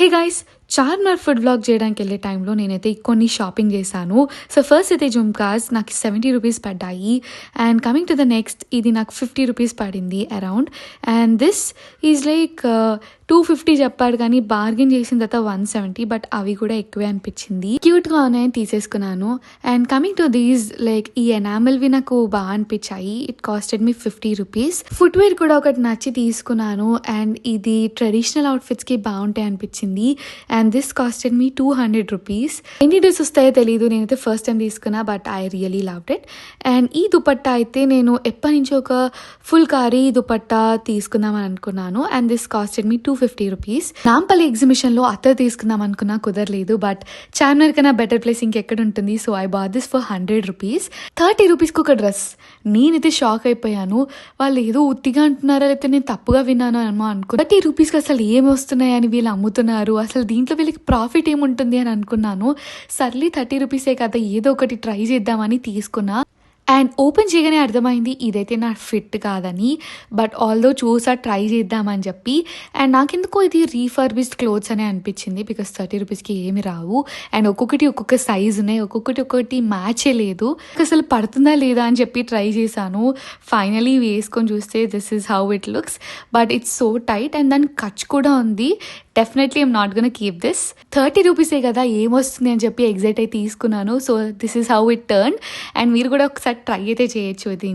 Hey guys, Charminar food vlog చేయడానికి వెళ్ళే టైంలో నేనైతే కొన్ని షాపింగ్ చేశాను. సో ఫస్ట్ అయితే జుమ్కాస్ నాకు 70 రూపీస్ పడ్డాయి. And coming to the next, ఇది నాకు 50 రూపీస్ పడింది around. And this is like 250 చెప్పాడు, కానీ బార్గెన్ చేసిన తర్వాత 170, బట్ అవి కూడా ఎక్కువే అనిపించింది. క్యూట్గా ఉన్నాయని తీసేసుకున్నాను. And coming to these, like ఈ ఎనామెల్వి నాకు బాగా అనిపించాయి. It costed me 50 rupees. Footwear కూడా ఒకటి నచ్చి తీసుకున్నాను. అండ్ ఇది ట్రెడిషనల్ అవుట్ఫిట్స్కి బాగుంటాయి అనిపించింది. And this costed me 200 rupees. ఎన్ని డేస్ వస్తాయో తెలియదు, నేనైతే ఫస్ట్ టైం తీసుకున్నా, but I really loved it. And ఈ దుపట్టా అయితే నేను ఎప్పటి నుంచి ఒక ఫుల్ కారీ దుపట్టా తీసుకుందామని అనుకున్నాను. And this costed me 250 rupees. Nampally exhibition లో అత్తర్ తీసుకుందాం అనుకున్నా, కుదరలేదు. బట్ చార్మినార్ కన్నా బెటర్ ప్లేస్ ఇంకెక్కడ ఉంటుంది. So I bought this for 100 rupees. 30 రూపీస్కి ఒక డ్రెస్. నేనైతే షాక్ అయిపోయాను. వాళ్ళు ఏదో ఉత్తిగా అంటున్నారా, లేకపోతే నేను తప్పుగా విన్నాను అని అనుకున్నాను. 30 రూపీస్కి అసలు ఏమి వస్తున్నాయని వీళ్ళు అమ్ముతున్నారు, అసలు దీంట్లో వీళ్ళకి ప్రాఫిట్ ఏముంటుంది అని అనుకున్నాను. సర్లీ 30 రూపీసే కదా, ఏదో ఒకటి ట్రై చేద్దామని తీసుకున్నా. అండ్ ఓపెన్ చేయగానే అర్థమైంది ఇదైతే నా ఫిట్ కాదని. బట్ ఆల్దో చూసా ట్రై చేద్దామని చెప్పి. అండ్ నాకెందుకో ఇది రీఫర్బిష్డ్ క్లోత్స్ అనే అనిపించింది, బికాస్ 30 రూపీస్కి ఏమి రావు. అండ్ ఒక్కొక్కటి ఒక్కొక్క సైజ్ ఉన్నాయి, ఒక్కొక్కటి మ్యాచే లేదు. అసలు పడుతుందా లేదా అని చెప్పి ట్రై చేశాను. ఫైనలీ వేసుకొని చూస్తే this is how it looks. But it's so tight and దానికి ఖర్చు కూడా ఉంది. Definitely I'm not gonna keep this. 30 రూపీసే కదా, ఏమొస్తుంది అని చెప్పి ఎగ్జైట్ అయి తీసుకున్నాను. So this is how it turn. And మీరు కూడా ఒకసారి ట్రై అయితే చేయొచ్చు ఇది.